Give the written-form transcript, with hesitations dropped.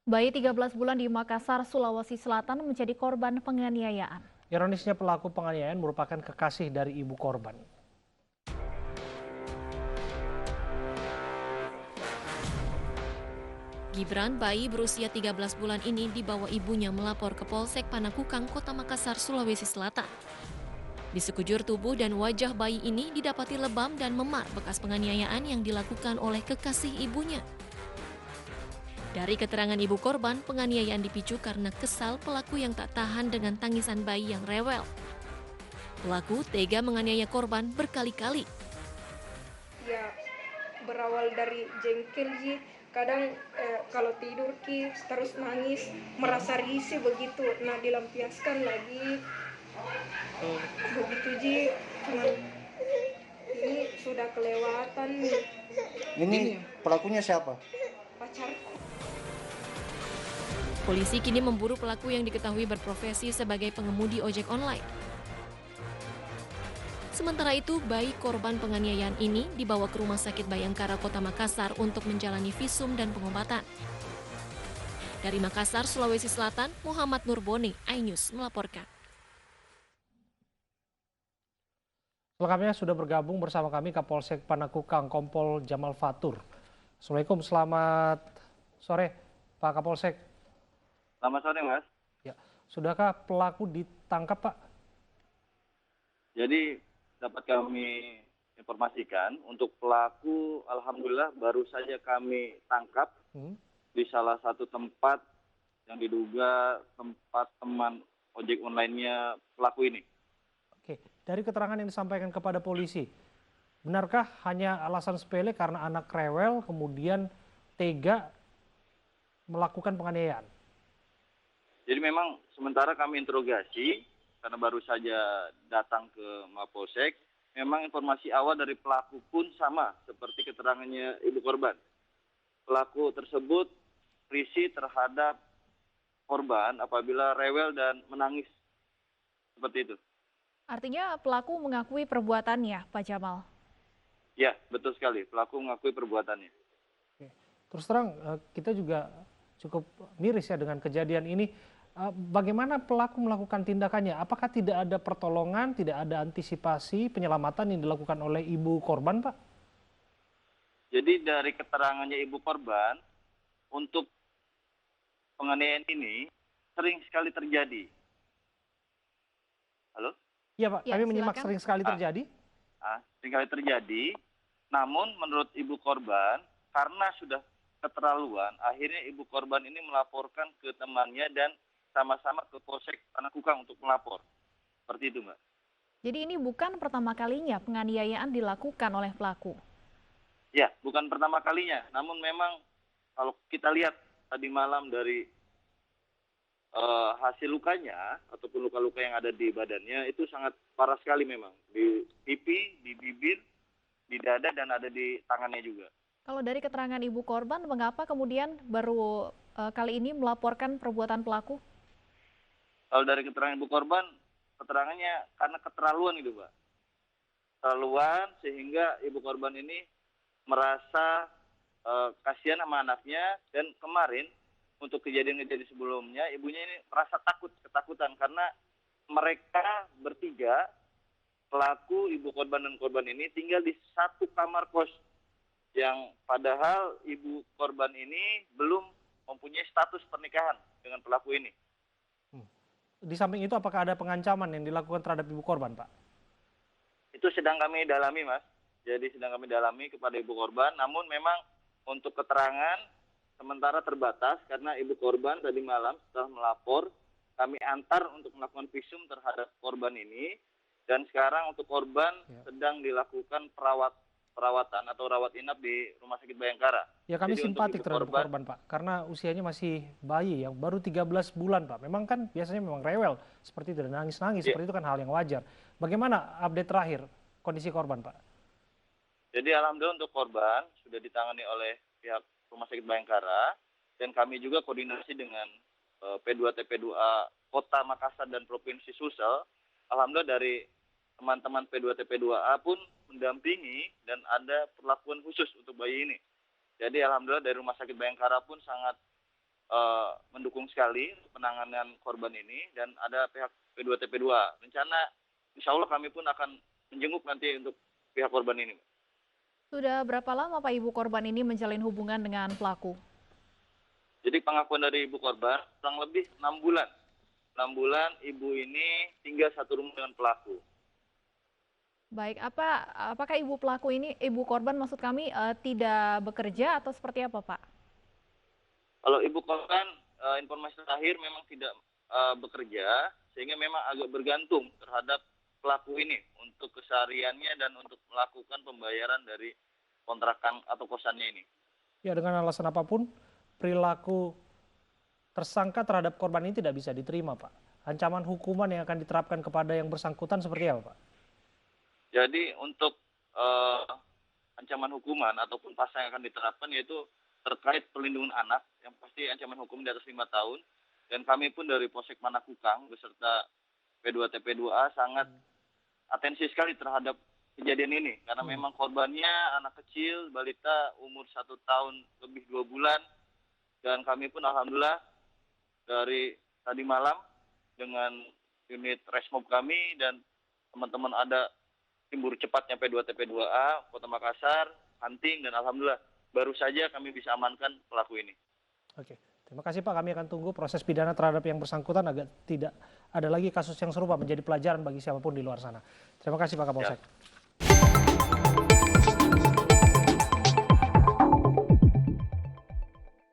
Bayi 13 bulan di Makassar, Sulawesi Selatan menjadi korban penganiayaan. Ironisnya pelaku penganiayaan merupakan kekasih dari ibu korban. Gibran, bayi berusia 13 bulan ini dibawa ibunya melapor ke Polsek Panakukang, Kota Makassar, Sulawesi Selatan. Di sekujur tubuh dan wajah bayi ini didapati lebam dan memar bekas penganiayaan yang dilakukan oleh kekasih ibunya. Dari keterangan ibu korban, penganiayaan dipicu karena kesal pelaku yang tak tahan dengan tangisan bayi yang rewel. Pelaku tega menganiaya korban berkali-kali. Ya, berawal dari jengkel ji, kadang kalau tidur ki terus nangis, merasa risih begitu. Nah, dilampiaskan lagi begitu ji. Cuman ini sudah kelewatan nih Ini pelakunya siapa? pacarku. Polisi kini memburu pelaku yang diketahui berprofesi sebagai pengemudi ojek online. Sementara itu, bayi korban penganiayaan ini dibawa ke Rumah Sakit Bayangkara Kota Makassar untuk menjalani visum dan pengobatan. Dari Makassar, Sulawesi Selatan, Muhammad Nurboni, iNews melaporkan. Selengkapnya sudah bergabung bersama kami Kapolsek Panakukang Kompol Jamal Fatur. Assalamualaikum, selamat sore Pak Kapolsek. Selamat sore, Mas. Ya, sudahkah pelaku ditangkap, Pak? Jadi dapat kami informasikan untuk pelaku, alhamdulillah baru saja kami tangkap di salah satu tempat yang diduga tempat teman ojek online-nya pelaku ini. Oke, dari keterangan yang disampaikan kepada polisi, benarkah hanya alasan sepele karena anak rewel kemudian tega melakukan penganiayaan? Jadi memang sementara kami interogasi, karena baru saja datang ke Mapolsek, memang informasi awal dari pelaku pun sama seperti keterangannya ibu korban. Pelaku tersebut risih terhadap korban apabila rewel dan menangis. Seperti itu. Artinya pelaku mengakui perbuatannya, Pak Jamal. Ya, betul sekali. Pelaku mengakui perbuatannya. Oke. Terus terang kita juga cukup miris ya dengan kejadian ini. Bagaimana pelaku melakukan tindakannya? Apakah tidak ada pertolongan, tidak ada antisipasi penyelamatan yang dilakukan oleh ibu korban, Pak? Jadi dari keterangannya ibu korban, untuk penganiayaan ini sering sekali terjadi. Halo? Iya, Pak. Ya, Kami menyimak silakan. sering sekali terjadi. Sering kali terjadi. Namun menurut ibu korban, karena sudah keterlaluan, akhirnya ibu korban ini melaporkan ke temannya dan sama-sama ke Polsek Panakukang untuk melapor. Seperti itu, Mbak. Jadi ini bukan pertama kalinya penganiayaan dilakukan oleh pelaku. Ya, bukan pertama kalinya. Namun memang kalau kita lihat tadi malam dari hasil lukanya ataupun luka-luka yang ada di badannya itu sangat parah sekali memang. Di pipi, di bibir, di dada, dan ada di tangannya juga. Kalau dari keterangan ibu korban, mengapa kemudian baru kali ini melaporkan perbuatan pelaku? Kalau dari keterangan ibu korban, keterangannya karena keterlaluan itu, Pak. Keterlaluan sehingga ibu korban ini merasa kasihan sama anaknya, dan kemarin untuk kejadian-kejadian sebelumnya ibunya ini merasa ketakutan karena mereka bertiga, pelaku, ibu korban dan korban ini tinggal di satu kamar kos yang padahal ibu korban ini belum mempunyai status pernikahan dengan pelaku ini. Di samping itu apakah ada pengancaman yang dilakukan terhadap ibu korban, Pak? Itu sedang kami dalami, Mas. Jadi sedang kami dalami kepada ibu korban, namun memang untuk keterangan sementara terbatas karena ibu korban tadi malam setelah melapor, kami antar untuk melakukan visum terhadap korban ini, dan sekarang untuk korban sedang dilakukan perawatan atau rawat inap di Rumah Sakit Bayangkara. Ya, kami Jadi simpatik untuk terhadap korban, Pak, karena usianya masih bayi yang baru 13 bulan, Pak. Memang kan biasanya memang rewel seperti itu dan nangis-nangis, seperti itu kan hal yang wajar. Bagaimana update terakhir kondisi korban, Pak? Jadi alhamdulillah untuk korban sudah ditangani oleh pihak Rumah Sakit Bayangkara, dan kami juga koordinasi dengan P2TP2A Kota Makassar dan Provinsi Sulsel. Alhamdulillah dari teman-teman P2TP2A pun mendampingi dan ada perlakuan khusus untuk bayi ini. Jadi alhamdulillah dari Rumah Sakit Bayangkara pun sangat mendukung sekali penanganan korban ini dan ada pihak P2TP2. Rencana insya Allah kami pun akan menjenguk nanti untuk pihak korban ini. Sudah berapa lama Pak ibu korban ini menjalin hubungan dengan pelaku? Jadi pengakuan dari ibu korban kurang lebih 6 bulan. 6 bulan ibu ini tinggal satu rumah dengan pelaku. Baik, apakah ibu pelaku ini, ibu korban maksud kami tidak bekerja atau seperti apa Pak? Kalau ibu korban informasi terakhir memang tidak bekerja sehingga memang agak bergantung terhadap pelaku ini untuk kesehariannya dan untuk melakukan pembayaran dari kontrakan atau kosannya ini. Ya, dengan alasan apapun perilaku tersangka terhadap korban ini tidak bisa diterima, Pak. Ancaman hukuman yang akan diterapkan kepada yang bersangkutan seperti apa, Pak? Jadi untuk ancaman hukuman ataupun pasal yang akan diterapkan yaitu terkait perlindungan anak, yang pasti ancaman hukum di atas 5 tahun. Dan kami pun dari Polsek Panakukang beserta P2TP2A sangat atensi sekali terhadap kejadian ini. Karena memang korbannya anak kecil, balita umur 1 tahun lebih 2 bulan. Dan kami pun alhamdulillah dari tadi malam dengan unit Resmob kami dan teman-teman ada timbur cepatnya P2TP2A, Kota Makassar, hunting, dan alhamdulillah baru saja kami bisa amankan pelaku ini. Oke, terima kasih Pak. Kami akan tunggu proses pidana terhadap yang bersangkutan agar tidak ada lagi kasus yang serupa menjadi pelajaran bagi siapapun di luar sana. Terima kasih Pak Kapolsek. Ya.